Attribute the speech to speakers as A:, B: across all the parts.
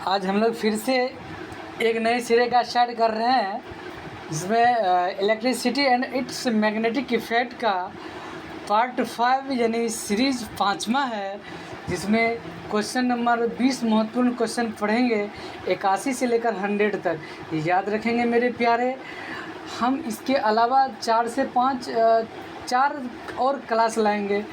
A: आज हम लोग फिर से एक नए सिरे का स्टार्ट कर रहे हैं, जिसमें electricity and it's magnetic effect का पार्ट 5 यानी सीरीज 5वां है, जिसमें क्वेश्चन नंबर 20 महत्वपूर्ण क्वेश्चन पढ़ेंगे 81 से लेकर 100 तक। याद रखेंगे मेरे प्यारे। हम इसके अलावा 4 से 5 4 और क्लास लाएंगे।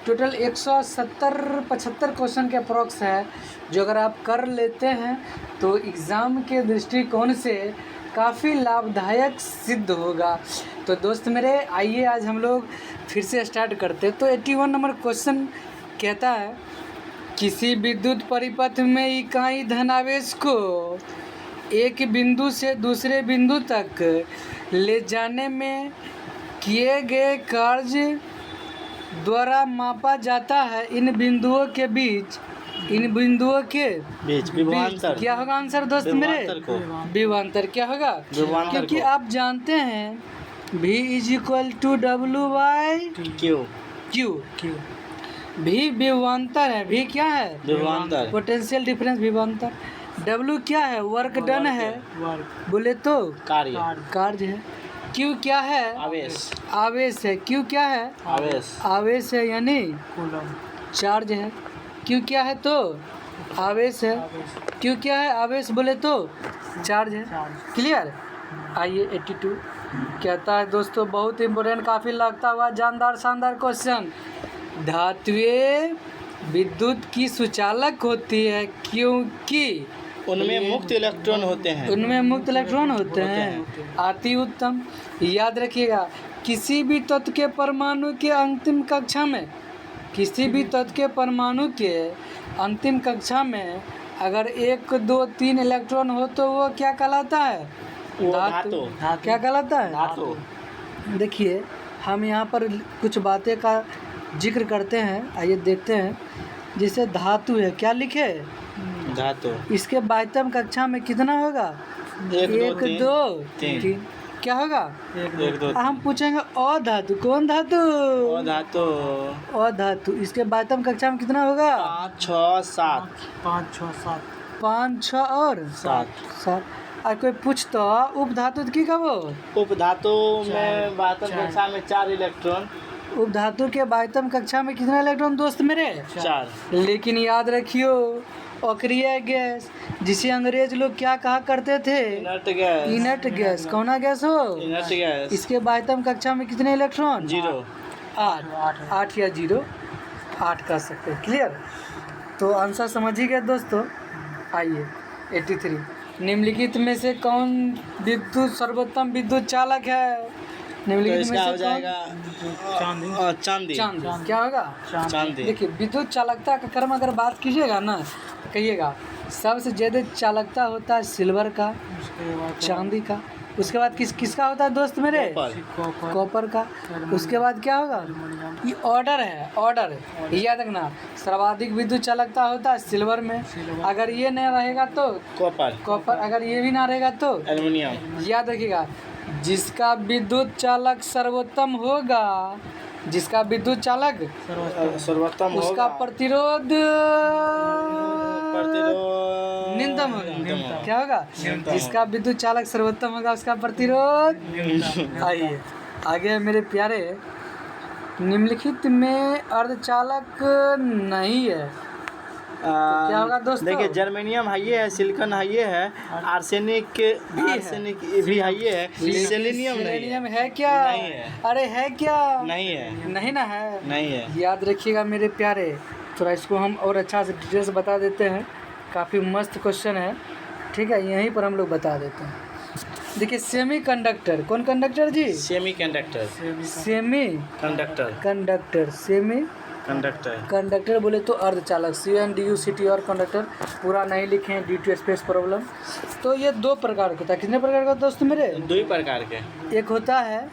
A: टोटल 170-75 क्वेश्चन के अप्रॉक्स है, जो अगर आप कर लेते हैं तो एग्ज़ाम के दृष्टिकोण से काफ़ी लाभदायक सिद्ध होगा। तो दोस्त मेरे, आइए आज हम लोग फिर से स्टार्ट करते। तो 81 नंबर क्वेश्चन कहता है, किसी विद्युत परिपथ में इकाई धनावेश को एक बिंदु से दूसरे बिंदु तक ले जाने में किए गए कार्य द्वारा मापा जाता है। इन बिंदुओं के बीच विभवांतर क्या होगा? आंसर दोस्त मेरे, विभवांतर क्या होगा? क्योंकि आप जानते हैं V = W/Q। V विभवांतर है। V क्या है? विभवांतर, पोटेंशियल डिफरेंस विभवांतर। W क्या है? वर्क डन है, बोले तो कार्य है। Q क्या है? आवेश है। Q क्या है? आवेश है, यानी चार्ज है। Q क्या है? तो आवेश है। Q क्या है? आवेश बोले तो चार्ज है। क्लियर? आइए 82 कहता है दोस्तों, बहुत इम्पोर्टेंट, काफ़ी लगता हुआ जानदार शानदार क्वेश्चन। धातुएं विद्युत की सुचालक होती है क्योंकि
B: उनमें मुक्त इलेक्ट्रॉन होते हैं।
A: अति उत्तम। याद रखिएगा, किसी भी तत्व के परमाणु के अंतिम कक्षा में अगर 1, 2, 3 इलेक्ट्रॉन हो तो वो क्या कहलाता है? धातु। क्या कहलाता है? धातु। देखिए, हम यहाँ पर कुछ बातें का जिक्र करते हैं, आइए देखते हैं। जैसे धातु है, क्या लिखे? धातु। इसके बाह्यतम कक्षा में कितना होगा? 1, 2, 3। क्या होगा?
B: 1, 2।
A: हम पूछेंगे अधातु। कौन धातु? अधातु। इसके बाह्यतम कक्षा में कितना होगा?
B: 5, 6, 7।
A: 5, 6 और 7। और कोई पूछ तो उपधातु की कब?
B: उपधातु में बाह्यतम कक्षा में 4 इलेक्ट्रॉन।
A: उपधातु के बाह्यतम कक्षा में कितना इलेक्ट्रॉन दोस्त मेरे?
B: 4।
A: लेकिन याद रखियो, अक्रिय गैस, जिसे अंग्रेज लोग क्या कहा करते थे? Inert gas. कौन गैस हो?
B: Inert gas.
A: इसके बाह्यतम कक्षा में कितने इलेक्ट्रॉन?
B: 0।
A: 8 या 0, 8 कह सकते हैं। क्लियर? तो आंसर समझिए गए दोस्तों। आइए 83, निम्नलिखित में से कौन विद्युत सर्वोत्तम विद्युत चालक है? निम्नलिखित में से
B: चांदी।
A: क्या होगा?
B: चांदी।
A: देखिए, विद्युत चालकता का क्रम अगर बात कीजिएगा ना, तो कहिएगा सबसे ज़्यादा चालकता होता है सिल्वर का, चांदी का। उसके बाद किसका होता है दोस्त मेरे? कॉपर का। उसके बाद क्या होगा? ये ऑर्डर है, ऑर्डर। याद रखना, सर्वाधिक विद्युत चालकता होता है सिल्वर में। अगर ये नहीं रहेगा तो कॉपर। अगर ये भी ना रहेगा तो एल्युमिनियम। याद रखिएगा, जिसका विद्युत चालक सर्वोत्तम होगा, उसका प्रतिरोध न्यूनतम होगा। क्या होगा? जिसका विद्युत चालक सर्वोत्तम होगा, उसका प्रतिरोध। आइए आगे मेरे प्यारे, निम्नलिखित में अर्धचालक नहीं है, तो क्या होगा दोस्तों?
B: देखिए, जर्मेनियम हाइये है, सिलिकॉन हाइये है, आर्सेनिक भी हाइये है, सेलेनियम
A: है क्या?
B: नहीं है।
A: अरे है क्या?
B: नहीं है।
A: नहीं ना है।
B: नहीं है।
A: याद रखिएगा मेरे प्यारे। थोड़ा इसको हम और अच्छा से डिटेल से बता देते हैं। काफ़ी मस्त क्वेश्चन है, ठीक है? यहीं पर हम लोग बता देते हैं। देखिए, सेमी कंडक्टर। कौन कंडक्टर जी? सेमी कंडक्टर बोले तो अर्धचालक। CNDUCT और कंडक्टर पूरा नहीं लिखे हैं ड्यू टू स्पेस प्रॉब्लम। तो ये 2 प्रकार का होता है। कितने प्रकार का दोस्त मेरे?
B: 2 प्रकार के।
A: एक होता है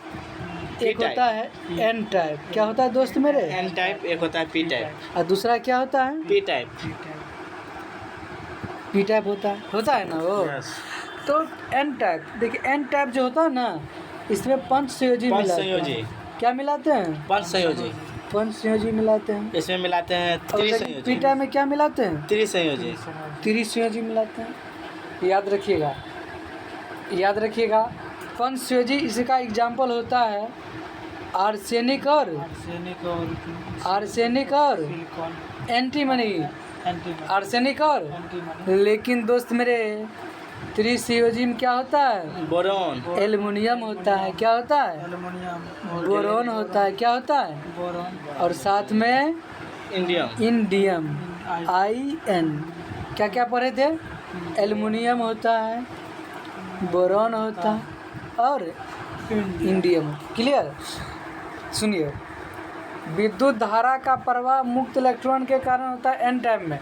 A: N टाइप। क्या होता है दोस्त मेरे?
B: N type. एक होता है P टाइप।
A: और दूसरा क्या होता है?
B: P type.
A: P टाइप होता है ना वो। तो N टाइप, देखिए N टाइप जो होता है ना, इसमें पंच संयोजी। क्या मिलाते हैं?
B: पंच संयोजी।
A: कौन संयोजी मिलाते हैं?
B: इसमें मिलाते हैं
A: और लेकिन पीटा में क्या मिलाते हैं?
B: त्रिसंयोजी।
A: त्रिसंयोजी मिलाते हैं। याद रखिएगा, याद रखिएगा। पंचसंयोजी इसका एग्जाम्पल होता है आर्सेनिक और एंटीमनी। आर्सेनिक और लेकिन दोस्त मेरे त्रिसंयोजी में क्या होता है?
B: बोरॉन।
A: एल्युमिनियम होता है। क्या होता है? बोरोन होता है। क्या होता है? और साथ में इंडियम IN। क्या क्या पढ़े थे? एल्युमिनियम होता है, बोरोन होता है और इंडियम। क्लियर? सुनिए, विद्युत धारा का प्रवाह मुक्त इलेक्ट्रॉन के कारण होता है एन टाइप में।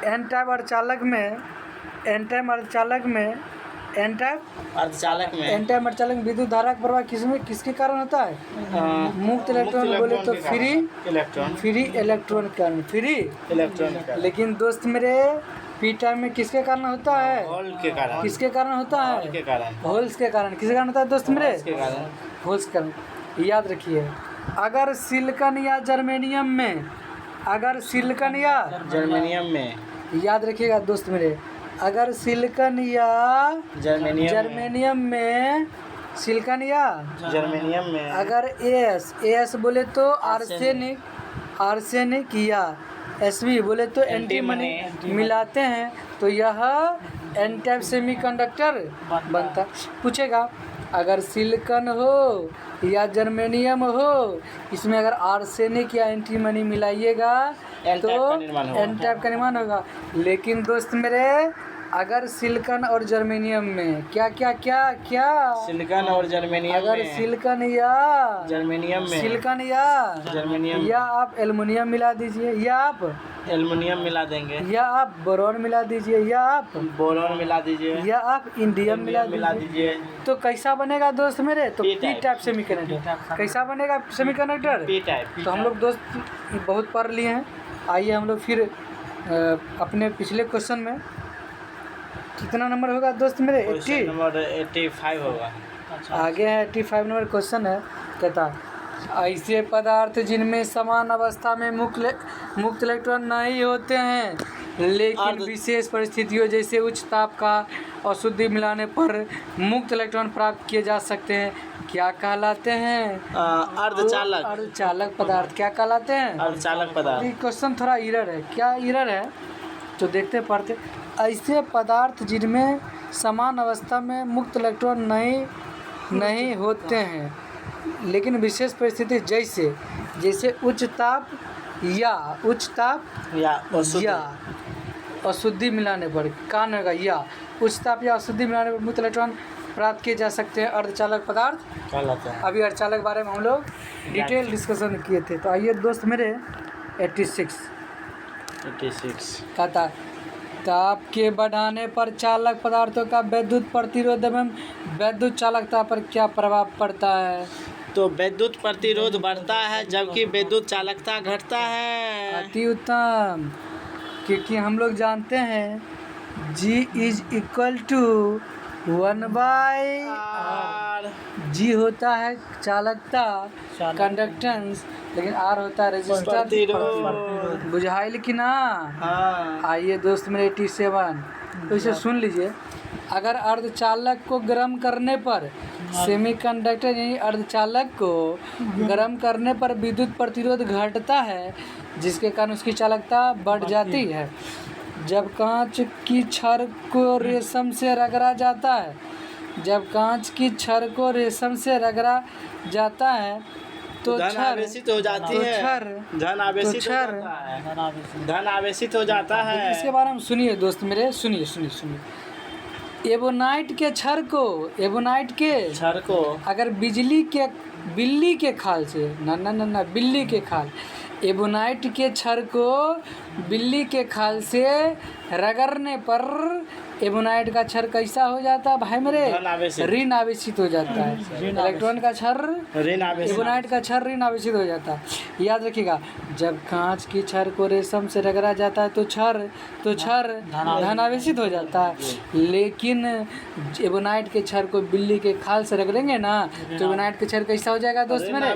A: एन टाइप अर्धचालक में विद्युत धारा का प्रवाह किसके कारण होता है? मुक्त इलेक्ट्रॉन बोले तो फ्री इलेक्ट्रॉन के कारण। लेकिन दोस्त मेरे पी टाइप में किसके कारण होता है? किसके कारण होता है? होल्स के कारण। किसके कारण होता है दोस्त मेरे? होल्स के कारण। याद रखिए, अगर सिलिकॉन या जर्मेनियम में याद रखिएगा दोस्त मेरे, अगर सिलिकॉन या जर्मेनियम में अगर एस बोले तो आर्सेनिक या SV बोले तो एंटीमनी मिलाते हैं तो यह एन टाइप सेमीकंडक्टर बनता। पूछेगा अगर सिलिकॉन हो या जर्मेनियम हो, इसमें अगर आर्सेनिक या एंटीमनी मिलाइएगा तो एन टाइप का निर्माण होगा। लेकिन दोस्त मेरे अगर सिलिकॉन और जर्मेनियम में क्या
B: सिलिकॉन और जर्मेनियम
A: अगर
B: में
A: सिलिकॉन या
B: जर्मेनियम
A: या आप एल्युमिनियम मिला दीजिए, या आप
B: एल्युमिनियम मिला देंगे,
A: या आप बोरॉन मिला दीजिए, या आप
B: बोरॉन मिला दीजिए,
A: या आप इंडियम मिला दीजिए, तो कैसा बनेगा दोस्त मेरे? तो पी टाइप सेमीकंडक्टर। कैसा बनेगा सेमीकंडक्टर?
B: P type.
A: तो हम लोग दोस्त बहुत पढ़ लिए हैं। आइए हम लोग फिर अपने पिछले क्वेश्चन में कितना नंबर होगा दोस्त मेरे? 80
B: नंबर 85 होगा।
A: आगे है 85 नंबर क्वेश्चन है। कहता ऐसे पदार्थ जिनमें समान अवस्था में मुक्त इलेक्ट्रॉन नहीं होते हैं लेकिन विशेष परिस्थितियों जैसे उच्च ताप का अशुद्धि मिलाने पर मुक्त इलेक्ट्रॉन प्राप्त किए जा सकते हैं, क्या कहलाते हैं? अर्धचालक पदार्थ। क्या कहलाते हैं?
B: अर्धचालक पदार्थ।
A: ये क्वेश्चन थोड़ा इरर है। क्या इरर है तो देखते पढ़ते। ऐसे पदार्थ जिनमें समान अवस्था में मुक्त इलेक्ट्रॉन नहीं होते हैं लेकिन विशेष परिस्थिति जैसे उच्च ताप या अशुद्धि मिलाने पर कान होगा, या उच्च ताप या अशुद्धि मिलाने पर मुक्त इलेक्ट्रॉन प्राप्त किए जा सकते हैं, अर्धचालक पदार्थ कहलाते हैं। अभी अर्धचालक बारे में हम लोग डिटेल डिस्कशन किए थे। तो आइए दोस्त मेरे 86 कहता ताप के बढ़ाने पर चालक पदार्थों का विद्युत प्रतिरोध एवं विद्युत चालकता पर क्या प्रभाव पड़ता है?
B: तो विद्युत प्रतिरोध बढ़ता है जबकि विद्युत चालकता घटता है।
A: अति उत्तम, क्योंकि हम लोग जानते हैं G = 1/R। G होता है चालकता कंडक्टेंस, लेकिन R होता है रेजिस्टेंस। बुझाइल कि ना? आइए दोस्त मेरे 87 तो इसे सुन लीजिए। अगर अर्धचालक को गर्म करने पर सेमीकंडक्टर यानी अर्धचालक को गर्म करने पर विद्युत प्रतिरोध घटता है जिसके कारण उसकी चालकता बढ़ जाती है। जब कांच की छड़ को रेशम से रगड़ा जाता है तो
B: धन आवेशित हो जाता है।
A: इसके बारे में सुनिए दोस्त मेरे, सुनिए। एबोनाइट के छड़ को अगर बिल्ली के खाल एबोनाइट के छड़ को बिल्ली के खाल से रगड़ने पर एबोनाइट का छड़ कैसा हो जाता है भाई मेरे?
B: धन आवेशित।
A: ऋण आवेशित हो जाता है। इलेक्ट्रॉन का छड़
B: ऋण आवेशित।
A: एबोनाइट का छड़ ऋण आवेशित हो जाता है। याद रखिएगा, जब कांच की छड़ को रेशम से रगड़ा जाता है तो छड़ धन आवेशित हो जाता है। लेकिन एबोनाइट के छड़ को बिल्ली के खाल से रगड़ेंगे ना तो एबोनाइट के छड़ कैसा हो जाएगा दोस्त
B: ऋण
A: मेरे?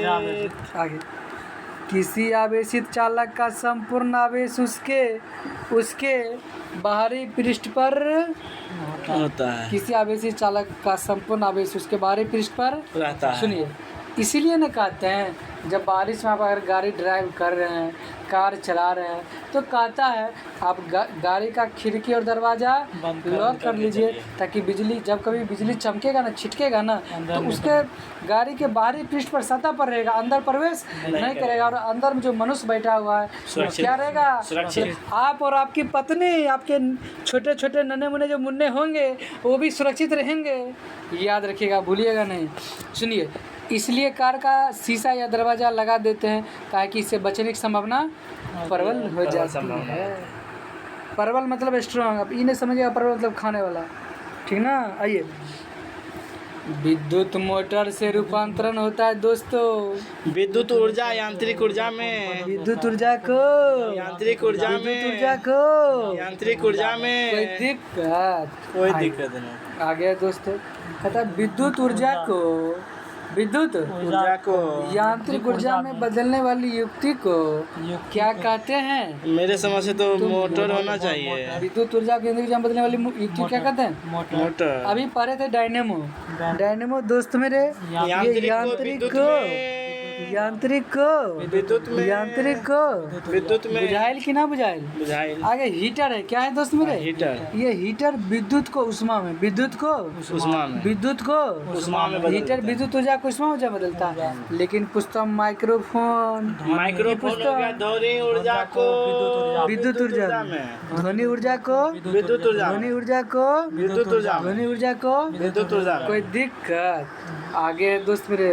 B: आवेशित।
A: आगे, किसी आवेशित चालक का संपूर्ण आवेश उसके बाहरी पृष्ठ पर
B: होता है,
A: किसी आवेशित चालक का संपूर्ण आवेश उसके बाहरी पृष्ठ पर
B: रहता है।
A: सुनिए, इसीलिए ना कहते हैं जब बारिश में आप अगर गाड़ी ड्राइव कर रहे हैं, कार चला रहे हैं तो कहता है आप गाड़ी का खिड़की और दरवाज़ा लॉक कर लीजिए ताकि बिजली, जब कभी बिजली चमकेगा ना, छिटकेगा ना तो उसके गाड़ी के बाहरी पृष्ठ पर सतह पर रहेगा, अंदर प्रवेश नहीं करेगा और अंदर में जो मनुष्य बैठा हुआ है वो क्या रहेगा?
B: सुरक्षित।
A: आप और आपकी पत्नी, आपके छोटे छोटे नन्हे मुन्ने जो मुन्ने होंगे वो भी सुरक्षित रहेंगे। याद रखिएगा, भूलिएगा नहीं। सुनिए, इसलिए कार का शीशा या दरवाज़ा लगा देते हैं ताकि इससे बचने की संभावना प्रबल हो जाती है। प्रबल मतलब स्ट्रॉन्ग, अब ये नहीं समझिएगा प्रबल मतलब खाने वाला, ठीक ना? आइए, विद्युत मोटर से रूपांतरण होता है दोस्तों।
B: विद्युत ऊर्जा यांत्रिक ऊर्जा में,
A: विद्युत ऊर्जा को
B: यांत्रिक ऊर्जा में,
A: विद्युत ऊर्जा को
B: यांत्रिक ऊर्जा
A: कोई
B: में
A: दिक्कत?
B: कोई दिक्कत नहीं।
A: आगे दोस्तों, कहता है विद्युत ऊर्जा को
B: ऊर्जा को
A: यांत्रिक ऊर्जा में बदलने वाली युक्ति को क्या कहते हैं?
B: मेरे समझ से तो मोटर होना चाहिए।
A: विद्युत ऊर्जा को यांत्रिक ऊर्जा में बदलने वाली युक्ति को क्या कहते हैं?
B: मोटर।
A: अभी पढ़े थे डायनेमो दोस्त मेरे, ये यांत्रिक
B: विद्युत में, विद्युत में
A: बुझाइल कि ना बुझाइल?
B: बुझाइल।
A: आगे हीटर है, क्या है दोस्त मेरे?
B: हीटर।
A: ये हीटर विद्युत को उष्मा में,
B: उष्मा में
A: हीटर विद्युत ऊर्जा को उष्मा ऊर्जा बदलता है। लेकिन पुस्तक
B: माइक्रोफोन हो गया ध्वनि ऊर्जा को
A: विद्युत ऊर्जा
B: में,
A: ध्वनि ऊर्जा को
B: विद्युत ऊर्जा में,
A: ध्वनि ऊर्जा को
B: विद्युत ऊर्जा में,
A: ध्वनि ऊर्जा को
B: विद्युत ऊर्जा में।
A: कोई दिक्कत? आगे दोस्त मेरे,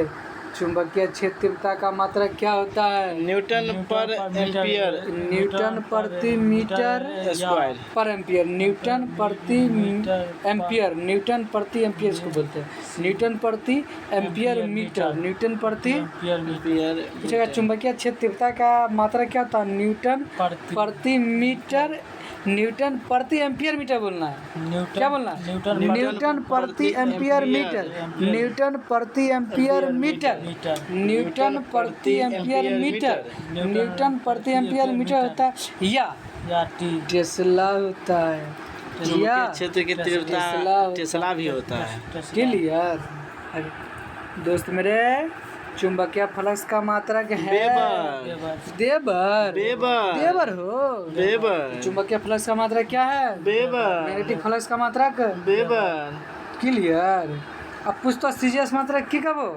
A: चुंबकीय क्षेत्र तीव्रता का मात्रक क्या होता है?
B: न्यूटन पर एम्पियर,
A: न्यूटन प्रति मीटर
B: स्क्वायर
A: पर एम्पियर, न्यूटन प्रति एम्पियर, न्यूटन प्रति एम्पियर इसको बोलते हैं, न्यूटन प्रति एम्पियर मीटर, न्यूटन प्रति
B: एम्पियर।
A: पूछेगा चुंबकीय क्षेत्र तीव्रता का मात्रक क्या होता है? न्यूटन प्रति मीटर, न्यूटन प्रति एम्पियर मीटर बोलना है। क्या बोलना है? न्यूटन प्रति एम्पियर मीटर, न्यूटन प्रति एम्पियर मीटर, न्यूटन प्रति एम्पियर मीटर, न्यूटन प्रति एम्पियर मीटर होता है या टेस्ला होता है, या
B: क्षेत्र की तीव्रता टेस्ला भी होता है।
A: क्लियर दोस्त मेरे? चुंबकीय फ्लक्स का मात्रक है वेबर हो। चुंबकीय फ्लक्स का मात्रक क्या है? मैग्नेटिक फ्लक्स का मात्रक
B: वेबर।
A: क्लियर? अब पूछता सीजीएस मात्रक की कब हो?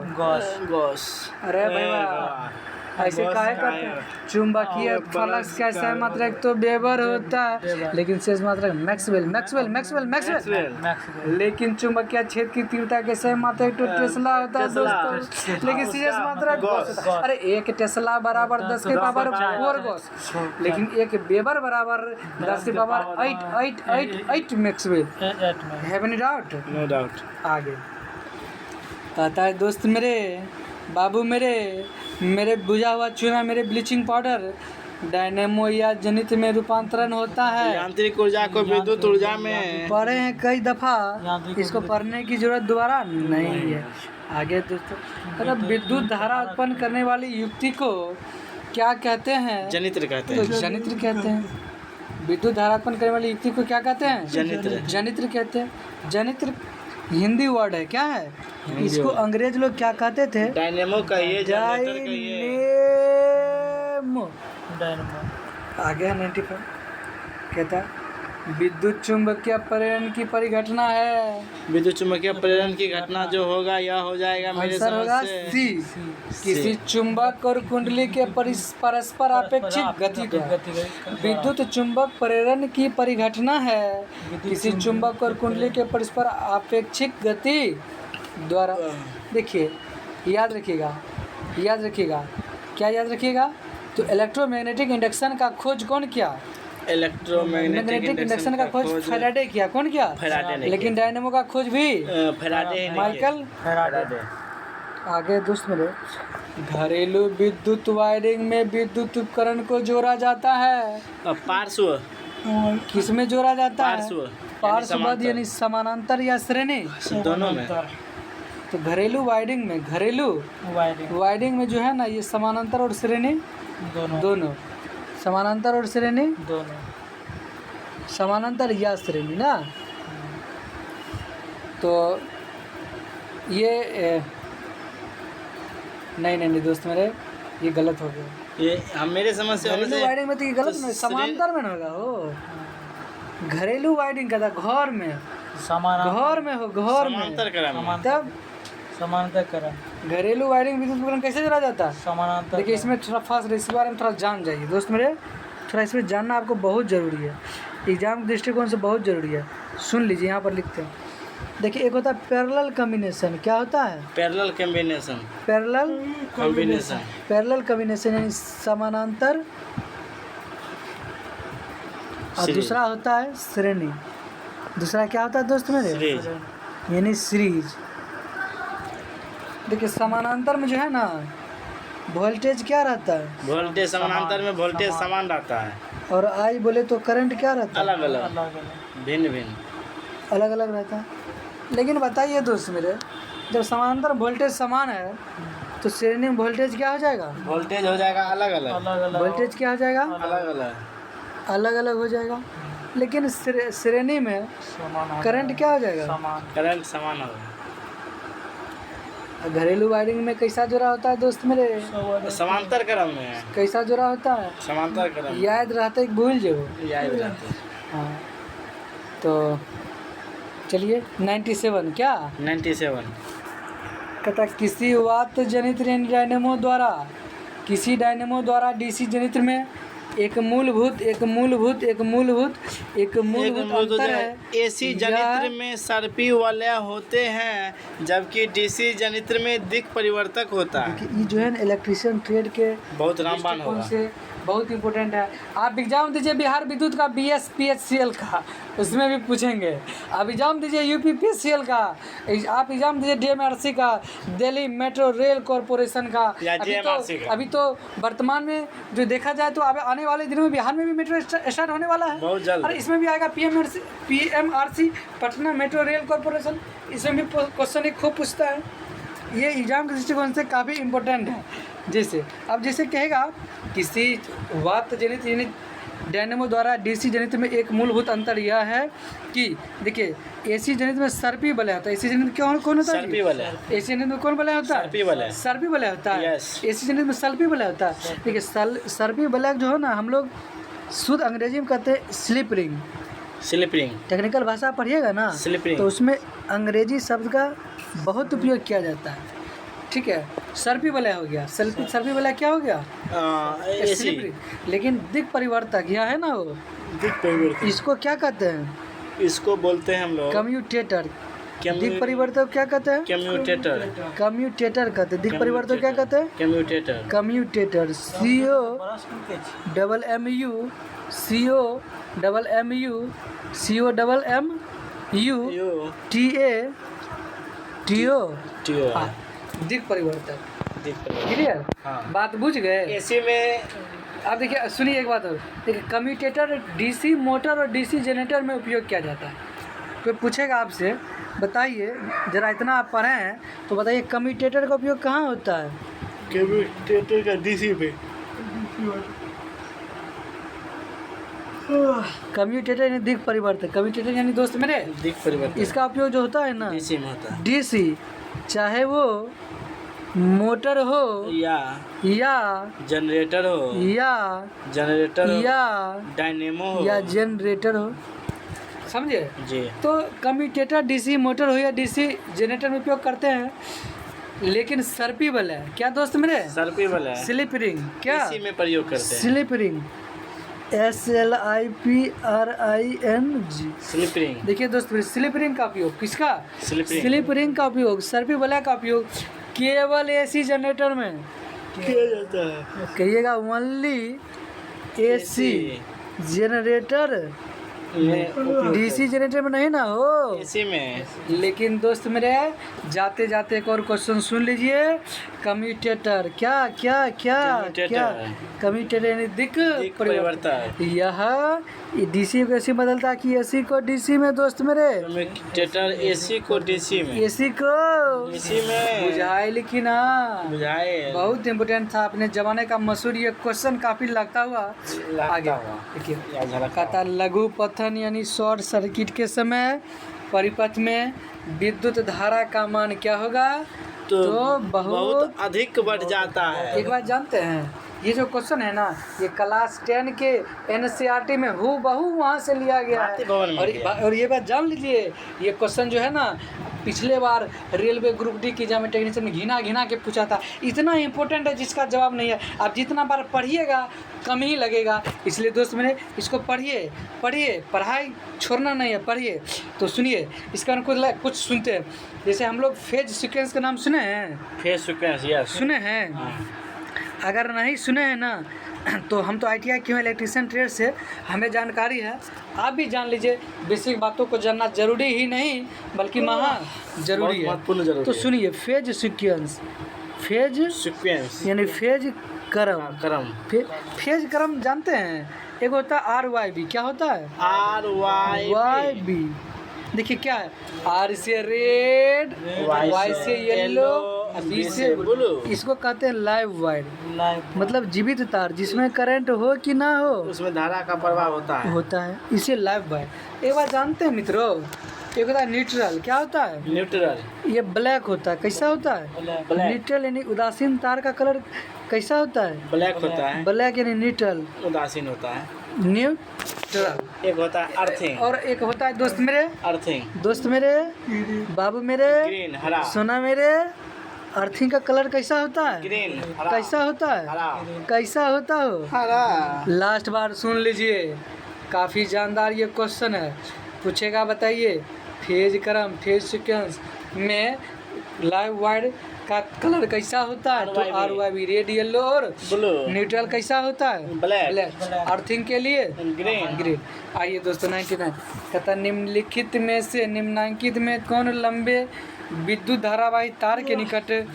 B: गॉस।
A: अरे भाई ऐसे काहे करते हैं? चुंबकीय फ्लक्स का सही मात्रक तो वेबर होता है, लेकिन शेष मात्रक मैक्सवेल। लेकिन चुंबकीय क्षेत्र की तीव्रता के सही मात्रक तो टेस्ला होता है दोस्तों, लेकिन शेष मात्रक गॉस। अरे एक टेस्ला बराबर 10 के पावर 4 गॉस, लेकिन एक वेबर बराबर 10 के power 8 maxwell. Have any doubt?
B: No doubt.
A: आगे कहता है दोस्त मेरे, बाबू मेरे बुझा हुआ चूना, मेरे ब्लीचिंग पाउडर डायनेमो या जनित में रूपांतरण होता है।
B: यांत्रिक ऊर्जा को विद्युत ऊर्जा में
A: पढ़े हैं कई दफा, इसको पढ़ने की जरूरत दोबारा नहीं है। आगे दोस्तों, मतलब विद्युत धारा उत्पन्न करने वाली युक्ति को क्या कहते हैं?
B: जनित्र कहते
A: तो
B: हैं।
A: जनित्र कहते हैं। विद्युत धारा उत्पन्न करने वाली युक्ति को क्या कहते हैं? जनित्र कहते हैं। जनित्र हिंदी वर्ड है, क्या है? इसको अंग्रेज लोग क्या कहते थे?
B: डायनेमो कहिए, जनरेटर कहिए।
A: डायनेमो। आगे है 95 कहता है विद्युत चुंबकीय प्रेरण की परिघटना है।
B: विद्युत चुंबकीय प्रेरण की घटना जो होगा यह हो जाएगा मेरे
A: आंसर होगा
B: समझ
A: सी। किसी चुंबक और कुंडली के परस्पर अपेक्षित गति का विद्युत चुंबक प्रेरण की परिघटना है। किसी चुंबक और कुंडली के परस्पर अपेक्षित गति द्वारा। देखिए याद रखिएगा क्या याद रखिएगा? तो इलेक्ट्रोमैग्नेटिक इंडक्शन का खोज कौन किया?
B: इलेक्ट्रोमैग्नेटिक
A: इंडक्शन का खोज फैराडे किया। कौन किया?
B: फैराडे ने
A: लेकिन डायनेमो का खोज भी
B: फैराडे ने
A: माइकल
B: फैराडे।
A: आगे दोस्त मेरे, घरेलू विद्युत वायरिंग में विद्युत उपकरण को जोड़ा जाता है।
B: पार्श्व
A: किस में जोड़ा जाता है?
B: पार्श्व
A: पार्श्वबद्ध यानी समानांतर या श्रेणी?
B: दोनों में।
A: तो घरेलू वायरिंग में, घरेलू वायरिंग में जो है ना, ये समानांतर और श्रेणी दोनों समानांतर और श्रेणी
C: दोनों
A: समानांतर या श्रेणी ना। तो ये नहीं दोस्त मेरे, ये गलत हो गया।
B: ये हम मेरे समझ से होने
A: घरेलू
B: से
A: वायरिंग में तो ये गलत नहीं, समांतर में ना होगा हो। घरेलू वायरिंग का था घर में, घर में हो, घर में
B: समांतर करा
A: तब
C: समानांतर करण।
A: घरेलू वायरिंग विद्युत उपकरण कैसे जोड़ा जाता है?
C: समानांतर
A: देखिए इसमें थोड़ा फास्ट, इस बारे में थोड़ा जान जाइए दोस्त मेरे, थोड़ा इसमें जानना आपको बहुत ज़रूरी है, एग्जाम के दृष्टिकोण से बहुत ज़रूरी है। सुन लीजिए, यहाँ पर लिखते हैं। देखिए एक होता है पैरेलल कॉम्बिनेशन। क्या होता है?
B: Parallel combination.
A: Parallel
B: combination
A: parallel combination यानी समानांतर, और
B: सीरीज।
A: दूसरा होता है श्रेणी। दूसरा क्या होता है दोस्त मेरे?
B: सीरीज।
A: यानी सीरीज। देखिए समानांतर में जो है ना, वोल्टेज क्या रहता है?
B: वोल्टेज समानांतर में वोल्टेज समान रहता है,
A: और आई बोले तो करंट क्या रहता है?
B: अलग अलग
C: अलग अलग
B: भिन्न भिन्न।
A: अलग अलग रहता है। लेकिन बताइए दोस्त मेरे, जब समानांतर वोल्टेज समान है तो श्रेणी में वोल्टेज क्या हो जाएगा?
B: वोल्टेज हो जाएगा अलग अलग
C: अलग अलग
A: वोल्टेज क्या हो जाएगा?
B: अलग अलग।
A: अलग अलग हो जाएगा। लेकिन श्रेणी में
C: समान
A: करंट क्या हो जाएगा?
C: समान
B: करंट समान होगा।
A: घरेलू वायरिंग में कैसा जोड़ा होता है दोस्त मेरे?
B: समांतर क्रम में
A: कैसा जोड़ा होता है?
B: समांतर क्रम
A: याद रहता है कि भूल जाओ?
B: याद रहते हैं।
A: हाँ, तो चलिए 97 क्या
B: 97
A: कहता, किसी वात जनित डायनेमो द्वारा, किसी डायनेमो द्वारा डीसी जनित्र में एक मूलभूत अंतर है।
B: एसी जनित्र में सर्पी वाले होते हैं, जबकि डीसी जनित्र में दिक् परिवर्तक होता है।
A: कि ये जो है ना इलेक्ट्रिशियन ट्रेड के
B: बहुत रामबान
A: दृष्टिकोण
B: होगा।
A: से बहुत इंपॉर्टेंट है। आप एग्जाम दीजिए बिहार विद्युत का BSPHCL का, उसमें भी पूछेंगे। आप एग्जाम दीजिए UPPCL का, आप एग्जाम दीजिए DMRC का, दिल्ली मेट्रो रेल कॉरपोरेशन का।
B: या JMRC का।
A: अभी तो वर्तमान में जो देखा जाए तो अब आने वाले दिनों में बिहार में भी मेट्रो स्टार्ट होने वाला है
B: बहुत जल्द।
A: और इसमें भी आएगा PMRC Patna metro rail corporation. इसमें भी क्वेश्चन एक खूब पूछता है। ये एग्जाम के दृष्टिकोण से काफ़ी इम्पोर्टेंट है। जैसे अब जैसे कहेगा, किसी वात जनित यानी डायनेमो द्वारा डीसी जनित में एक मूलभूत अंतर यह है कि देखिए एसी जनित में सर्पी वलय होता है। एसी जनित कौन कौन होता है?
B: सर्पी वलय।
A: एसी जनित में कौन वलय होता है?
B: सर्पी वलय।
A: सर्पी वलय होता है।
B: Yes।
A: एसी जनित में सर्पी वलय होता है। देखिए सर्पी वलय जो है ना, हम लोग शुद्ध अंग्रेजी में कहते हैं slip ring.
B: Slip ring.
A: Technical भाषा पढ़िएगा ना,
B: स्लिप रिंग।
A: तो उसमें अंग्रेजी शब्द का बहुत उपयोग किया जाता है। ठीक है, सर्पी वलय हो गया। सर्पी वलय क्या हो गया?
B: AC
A: slip ring. लेकिन दिक् परिवर्तक यह है ना, वो
B: दिक् परिवर्तक,
A: इसको क्या कहते हैं?
B: इसको बोलते हैं हम लोग
A: कम्यूटेटर। दिक् परिवर्तक क्या कहते हैं?
B: कम्यूटेटर।
A: कम्यूटेटर कहते हैं। दिक् परिवर्तक क्या कहते हैं?
B: कम्यूटेटर।
A: कम्यूटेटर।
B: टीओ।
A: दिक् परिवर्तक।
B: दिक् परिवर्तक।
A: क्लियर?
B: हाँ।
A: बात बुझ गए?
B: एसी में
A: अब देखिए सुनिए एक बात और, देखिए कम्यूटेटर डीसी मोटर और डीसी जनरेटर में उपयोग किया जाता है। कोई पूछेगा आपसे, बताइए जरा, इतना आप पढ़े हैं तो बताइए कम्यूटेटर का उपयोग कहाँ होता है?
B: कम्यूटेटर का डीसी पे।
A: कम्यूटेटर यानी दिक् परिवर्तक। कम्यूटेटर यानी दोस्त मेरे,
B: दिक् परिवर्तक
A: इसका उपयोग जो होता है ना
B: डीसी में होता है,
A: डीसी, चाहे वो मोटर हो
B: या जनरेटर हो
A: या
B: डायनेमो हो
A: या जनरेटर हो, समझे?
B: जी।
A: तो कम्यूटेटर डीसी मोटर हो या डीसी जनरेटर में उपयोग करते हैं। लेकिन सर्पी वलय क्या दोस्त मेरे?
B: सर्पी वाला
A: स्लिप रिंग क्या?
B: एसी में प्रयोग करते हैं।
A: Slip ring SLIPRING।
B: Slip ring.
A: देखिए दोस्त मेरे, स्लिप रिंग का उपयोग किसका?
B: Slip ring.
A: स्लिप रिंग का उपयोग, सर्पी वलय का उपयोग केवल एसी जनरेटर में,
B: किया जाता है?
A: कहिएगा only AC generator DC generator में नहीं ना हो।
B: इसी में
A: लेकिन दोस्त मेरे जाते जाते एक और क्वेश्चन सुन लीजिए। कम्यूटेटर क्या क्या क्या
B: कम्यूटेटर।
A: क्या कम्यूटेटर यानी दिक्
B: परिवर्तन।
A: यह DC को AC बदलता है कि AC को DC में दोस्त मेरे
B: कम्यूटेटर AC को DC में
A: AC को
B: DC में
A: बुझाए लेकिन हाँ
B: बुझाए
A: बहुत इम्पोर्टेंट था अपने जमाने का मशहूर ये क्वेश्चन काफी लगता हुआ आगे देखिए।
B: या झलक
A: कहता लघु पतन यानी शॉर्ट सर्किट के समय परिपथ में विद्युत धारा का मान क्या होगा?
B: तो
A: बहुत
B: बहुत अधिक बढ़ जाता है।
A: एक बात जानते हैं ये जो क्वेश्चन है ना ये क्लास 10 के NCERT में हूबहू वहाँ से लिया गया
B: भारतीय भवन
A: है।
B: में
A: और ये बात जान लीजिए ये क्वेश्चन जो है ना पिछले बार रेलवे ग्रुप डी की एग्जाम में टेक्नीशियन में घिना के पूछा था। इतना इंपॉर्टेंट है जिसका जवाब नहीं है। आप जितना बार पढ़िएगा कम ही लगेगा। इसलिए दोस्त मेरे इसको पढ़िए पढ़ाई छोड़ना नहीं है, पढ़िए। तो सुनिए इसका कुछ सुनते हैं। जैसे हम लोग फेज सीक्वेंस का नाम सुने हैं?
B: फेज सीक्वेंस यस
A: सुने हैं? अगर नहीं सुने हैं ना तो हम तो ITI क्यों इलेक्ट्रीशियन ट्रेड से हमें जानकारी है। आप भी जान लीजिए। बेसिक बातों को जानना जरूरी ही नहीं बल्कि महा जरूरी है।
B: महत्वपूर्ण जरूरी
A: तो
B: है।
A: सुनिए फेज सीक्वेंस फेज
B: सीक्वेंस
A: यानी फेज क्रम
B: क्रम
A: फेज क्रम जानते हैं? एक होता है RYB। क्या होता है?
B: RYB।
A: देखिए क्या है R से रेड Y से येलो B से
B: ब्लू।
A: इसको कहते हैं लाइव वायर
C: लाइव
A: मतलब जीवित तार जिसमें करंट हो कि ना हो
B: उसमें धारा का प्रभाव होता है।
A: इसे लाइव वायर। एक बार जानते हैं मित्रों एक होता है न्यूट्रल। क्या होता है?
B: न्यूट्रल
A: ये ब्लैक होता है। कैसा होता है?
C: ब्लैक
A: न्यूट्रल यानी उदासीन तार का कलर कैसा होता है?
B: ब्लैक होता है,
A: ब्लैक यानी न्यूट्रल
B: उदासीन होता है।
A: न्यूट्रल।
B: एक होता है अर्थिंग
A: और एक होता है दोस्त मेरे बाबू मेरे
B: ग्रीन हरा
A: सोना मेरे अर्थिंग का कलर कैसा होता है?
B: ग्रीन हरा
A: कैसा होता है?
B: हरा
A: कैसा होता हो?
B: हरा।
A: लास्ट बार सुन लीजिए काफ़ी जानदार ये क्वेश्चन है। पूछेगा बताइए फेज क्रम फेज सीक्वेंस में लाइव वायर का कलर कैसा होता है? तो RYB रेड येलो और
B: ब्लू।
A: न्यूट्रल कैसा होता है?
B: ब्लैक।
A: अर्थिंग के लिए
B: ग्रीन।
A: आइए दोस्तों 99 कहता निम्नलिखित में से निम्नांकित में कौन लंबे विद्युत धारावाही तार के निकट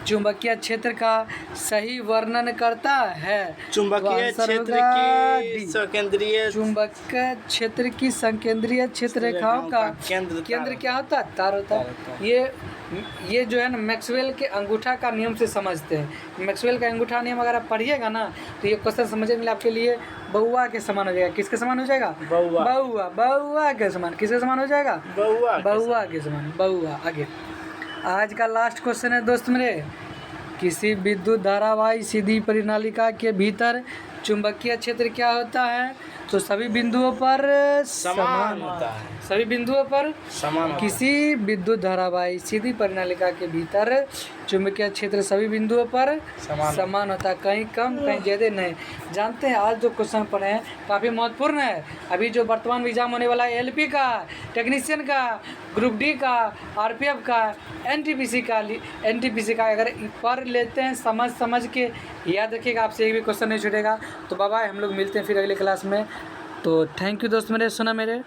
A: चुंबकीय क्षेत्र का सही वर्णन करता है?
B: चुंबकीय
A: तो आंसर
B: क्षेत्र
A: होगा
B: की
A: D।
B: संकेंद्रीय
A: चुंबकीय क्षेत्र की संकेंद्रीय क्षेत्र रेखाओं का केंद्र क्या होता है? तार होता है। ये जो है ना मैक्सवेल के अंगूठा का नियम से समझते हैं। मैक्सवेल का अंगूठा नियम अगर आप पढ़िएगा ना तो ये क्वेश्चन समझने के लिए आपके लिए बउआ के समान हो जाएगा। किसके समान हो जाएगा? बउआ के समान। किसके समान हो जाएगा? बउआ के समान। बउआ। आगे आज का लास्ट क्वेश्चन है दोस्त मेरे किसी विद्युत धारावाही सीधी परिनालिका के भीतर चुंबकीय क्षेत्र क्या होता है? तो सभी बिंदुओं पर
B: समान होता है।
A: सभी बिंदुओं पर
B: समान होता है।
A: किसी विद्युत धारावाही सीधी परिनालिका के भीतर चुंबकीय क्षेत्र सभी बिंदुओं पर समान होता है। कहीं कम कहीं ज़्यादा नहीं। जानते हैं आज जो क्वेश्चन पढ़े हैं काफ़ी महत्वपूर्ण है। अभी जो वर्तमान एग्जाम होने वाला है LP का टेक्नीशियन का ग्रुप D का RPF का NTPC का अगर पढ़ लेते हैं समझ के याद रखिएगा आपसे एक भी क्वेश्चन नहीं छूटेगा। तो बाय हम लोग मिलते हैं फिर अगले क्लास में। तो थैंक यू दोस्त मेरे सुना मेरे।